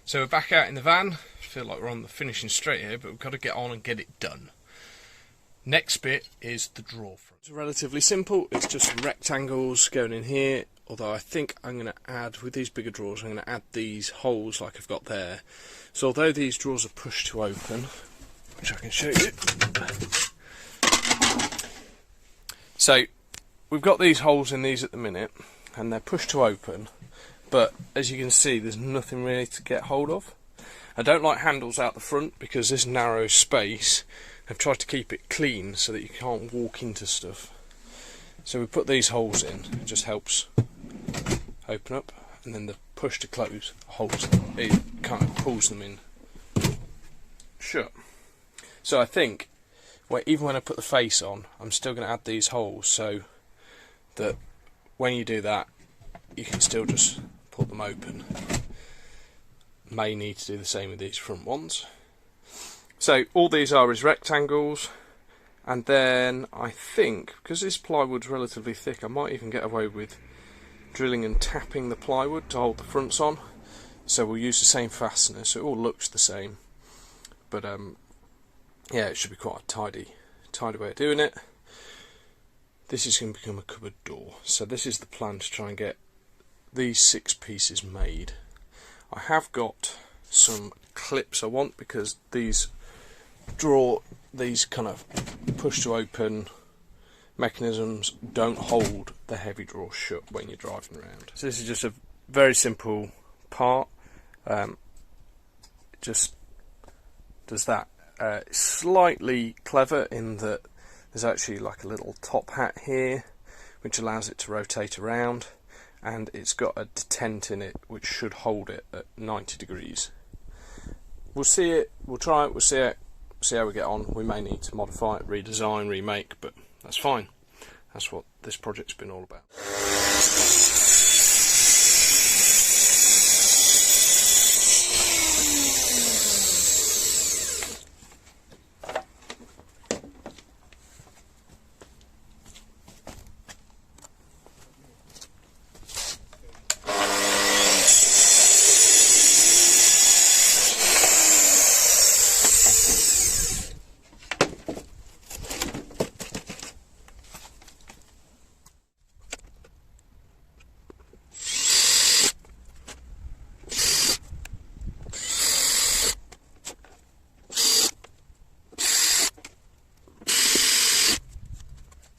So we're back out in the van. I feel like we're on the finishing straight here, but we've got to get on and get it done. Next bit is the drawer front. It's relatively simple. It's just rectangles going in here, although I think I'm going to add, with these bigger drawers, I'm going to add these holes like I've got there. So although these drawers are pushed to open, which I can show you. So we've got these holes in these at the minute, and they're pushed to open, but as you can see there's nothing really to get hold of. I don't like handles out the front because this narrow space, I've tried to keep it clean so that you can't walk into stuff. So we put these holes in, it just helps open up, and then the push to close holds them, it kind of pulls them in shut. So I think, even when I put the face on, I'm still going to add these holes so that when you do that, you can still just pull them open. May need to do the same with these front ones. So all these are is rectangles, and then I think, because this plywood's relatively thick, I might even get away with drilling and tapping the plywood to hold the fronts on. So we'll use the same fastener, so it all looks the same. But yeah, it should be quite a tidy way of doing it. This is going to become a cupboard door. So this is the plan to try and get these 6 pieces made. I have got some clips I want, because these kind of push to open mechanisms don't hold the heavy drawers shut when you're driving around. So this is just a very simple part. It just does that. It's slightly clever in that there's actually like a little top hat here which allows it to rotate around, and it's got a detent in it which should hold it at 90 degrees. We'll see it, we'll try it, we'll see it, see how we get on. We may need to modify it, redesign, remake, but that's fine. That's what this project's been all about.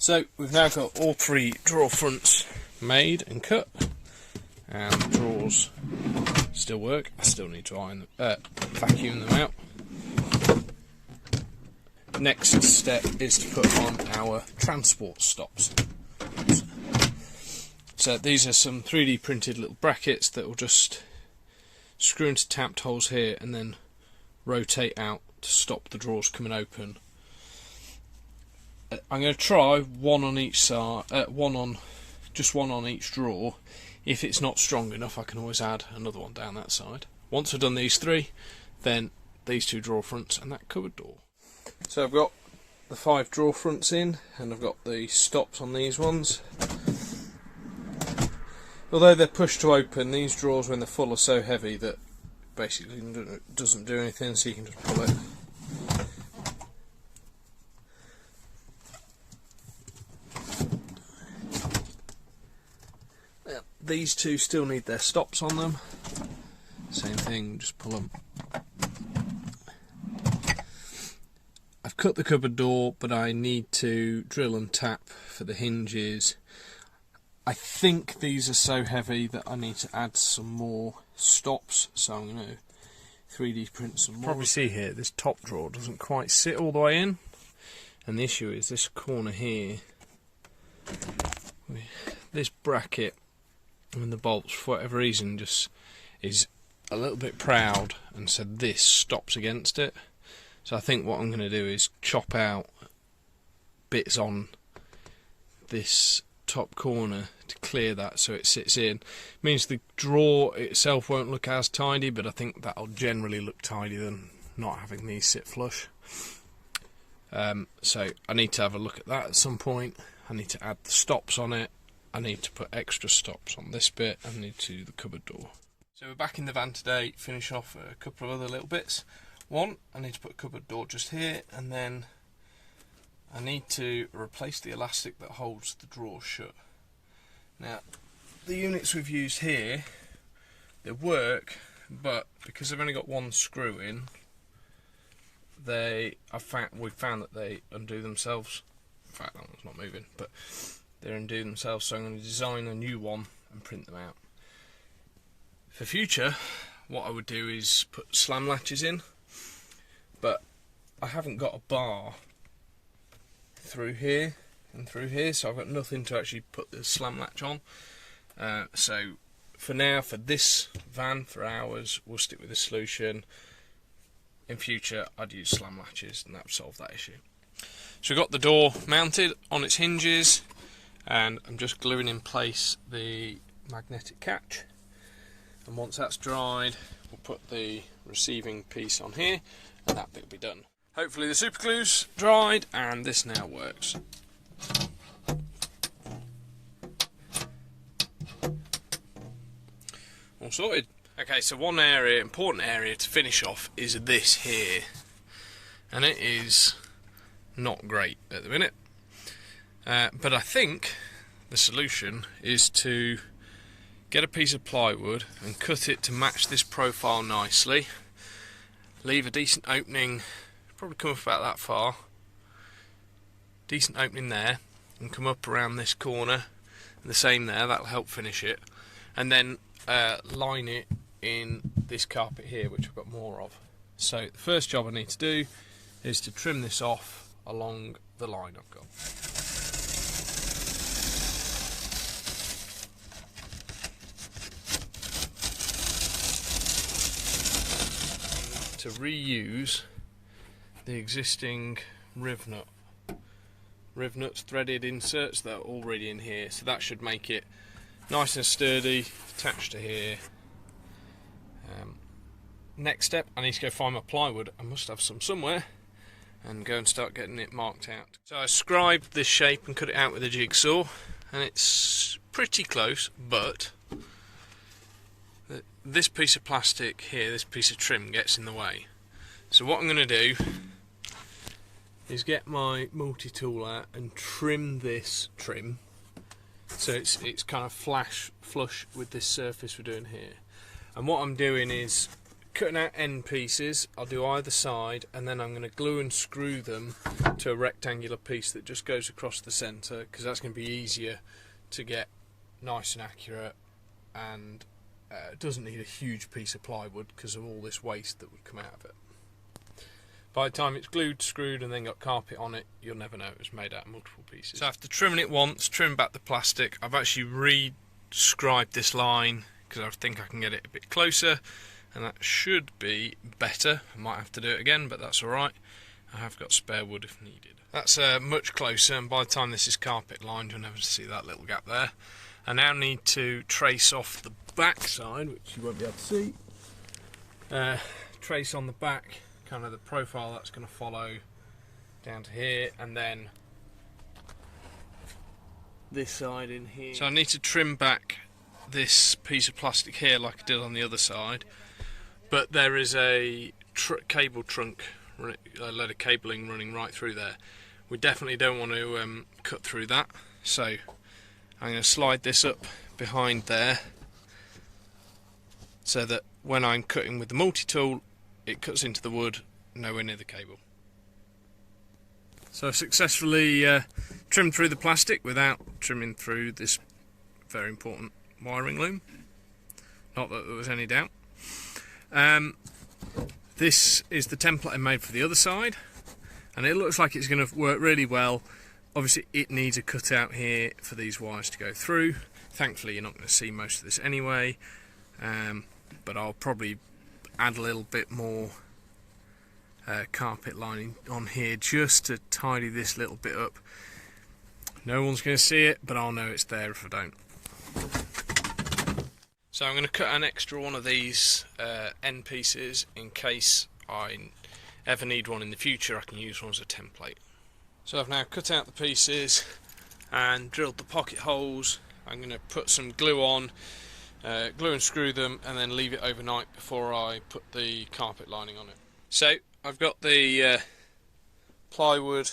So we've now got all 3 drawer fronts made and cut, and the drawers still work. I still need to iron them, vacuum them out. Next step is to put on our transport stops. So these are some 3D printed little brackets that will just screw into tapped holes here and then rotate out to stop the drawers coming open. I'm going to try one on each side, just one on each drawer. If it's not strong enough, I can always add another one down that side. Once I've done these 3, then these 2 drawer fronts and that cupboard door. So I've got the 5 drawer fronts in, and I've got the stops on these ones. Although they're pushed to open, these drawers when they're full are so heavy that basically doesn't do anything, so you can just pull it. These 2 still need their stops on them. Same thing, just pull them. I've cut the cupboard door, but I need to drill and tap for the hinges. I think these are so heavy that I need to add some more stops, so I'm going to 3D print some more. Probably see here, this top drawer doesn't quite sit all the way in, and the issue is this corner here, this bracket, and the bolts for whatever reason just is a little bit proud, and so this stops against it. So I think what I'm going to do is chop out bits on this top corner to clear that so it sits in. It means the drawer itself won't look as tidy, but I think that'll generally look tidier than not having these sit flush. So I need to have a look at that at some point. I need to add the stops on it. I need to put extra stops on this bit, and I need to do the cupboard door. So we're back in the van today, finish off a couple of other little bits. One, I need to put a cupboard door just here, and then I need to replace the elastic that holds the drawers shut. Now, the units we've used here, they work, but because they've only got one screw in, we've found that they undo themselves. In fact, that one's not moving, but they undo themselves, so I'm going to design a new one and print them out. For future, what I would do is put slam latches in, but I haven't got a bar through here and through here, so I've got nothing to actually put the slam latch on. So for now, for this van, for ours, we'll stick with this solution. In future, I'd use slam latches, and that would solve that issue. So we've got the door mounted on its hinges, and I'm just gluing in place the magnetic catch. And once that's dried, we'll put the receiving piece on here, and that bit will be done. Hopefully the super glue's dried, and this now works. All sorted. Okay, so one area, important area to finish off is this here, and it is not great at the minute. But I think the solution is to get a piece of plywood and cut it to match this profile nicely. Leave a decent opening, probably come up about that far. Decent opening there, and come up around this corner, and the same there, that'll help finish it. And then line it in this carpet here, which I've got more of. So the first job I need to do is to trim this off along the line I've got. To reuse the existing riv nuts, threaded inserts that are already in here, so that should make it nice and sturdy, attached to here. Next step, I need to go find my plywood. I must have some somewhere, and go and start getting it marked out. So I scribed this shape and cut it out with a jigsaw, and it's pretty close, but this piece of plastic here, this piece of trim, gets in the way. So what I'm going to do is get my multi-tool out and trim this trim, so it's kind of flush with this surface we're doing here. And what I'm doing is cutting out end pieces. I'll do either side, and then I'm going to glue and screw them to a rectangular piece that just goes across the centre, because that's going to be easier to get nice and accurate, and it doesn't need a huge piece of plywood because of all this waste that would come out of it. By the time it's glued, screwed, and then got carpet on it, you'll never know it was made out of multiple pieces. So after trimming it once, trim back the plastic, I've actually re-scribed this line because I think I can get it a bit closer, and that should be better. I might have to do it again, but that's alright. I have got spare wood if needed. That's much closer, and by the time this is carpet lined, you'll never see that little gap there. I now need to trace off the back side, which you won't be able to see. Trace on the back, kind of the profile that's going to follow down to here, and then this side in here. So I need to trim back this piece of plastic here like I did on the other side, but there is a cable trunk, a load of cabling running right through there. We definitely don't want to cut through that, so I'm going to slide this up behind there so that when I'm cutting with the multi-tool, it cuts into the wood, nowhere near the cable. So I've successfully trimmed through the plastic without trimming through this very important wiring loom. Not that there was any doubt. This is the template I made for the other side, and it looks like it's going to work really well. Obviously it needs a cutout here for these wires to go through. Thankfully you're not going to see most of this anyway, but I'll probably add a little bit more carpet lining on here just to tidy this little bit up. No one's going to see it, but I'll know it's there if I don't. So I'm going to cut an extra one of these end pieces in case I ever need one in the future. I can use one as a template. So I've now cut out the pieces and drilled the pocket holes. I'm going to put some glue on glue and screw them, and then leave it overnight before I put the carpet lining on it. So I've got the plywood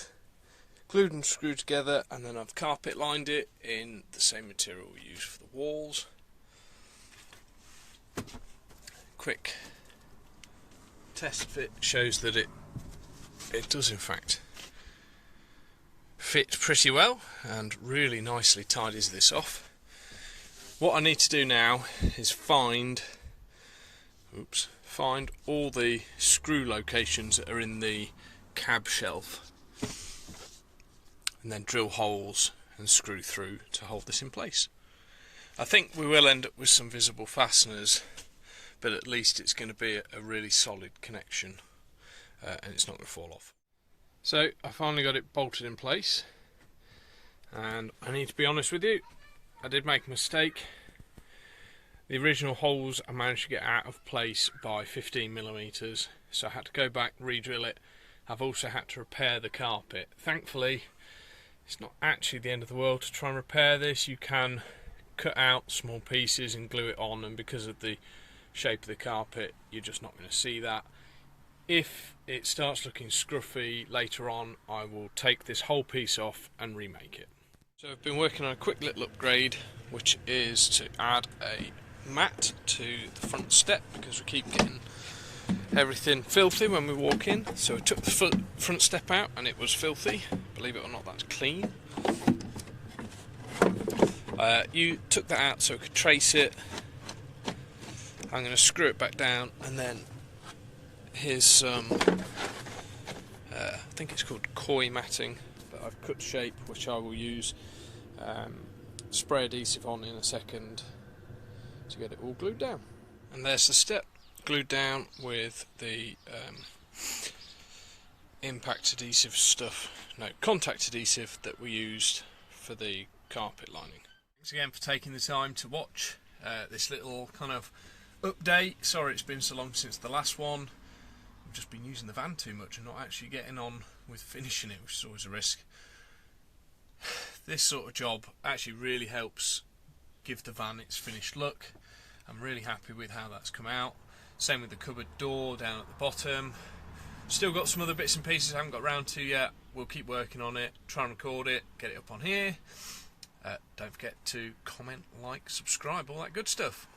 glued and screwed together, and then I've carpet lined it in the same material we use for the walls. Quick test fit shows that it does in fact fit pretty well and really nicely tidies this off. What I need to do now is find all the screw locations that are in the cab shelf, and then drill holes and screw through to hold this in place. I think we will end up with some visible fasteners, but at least it's going to be a really solid connection, and it's not going to fall off. So I finally got it bolted in place, and I need to be honest with you, I did make a mistake. The original holes I managed to get out of place by 15mm, so I had to go back, re-drill it. I've also had to repair the carpet. Thankfully, it's not actually the end of the world to try and repair this. You can cut out small pieces and glue it on, and because of the shape of the carpet, you're just not going to see that. If it starts looking scruffy later on, I will take this whole piece off and remake it. So I've been working on a quick little upgrade, which is to add a mat to the front step, because we keep getting everything filthy when we walk in. So I took the front step out and it was filthy. Believe it or not, that's clean. You took that out so I could trace it. I'm going to screw it back down, and then here's some I think it's called koi matting that I've cut shape, which I will use spray adhesive on in a second to get it all glued down. And there's the step glued down with the contact adhesive that we used for the carpet lining. Thanks again for taking the time to watch this little kind of update. Sorry it's been so long since the last one. I've just been using the van too much and not actually getting on with finishing it, which is always a risk. This sort of job actually really helps give the van its finished look. I'm really happy with how that's come out. Same with the cupboard door down at the bottom. Still got some other bits and pieces I haven't got around to yet. We'll keep working on it, try and record it, get it up on here. Don't forget to comment, like, subscribe, all that good stuff.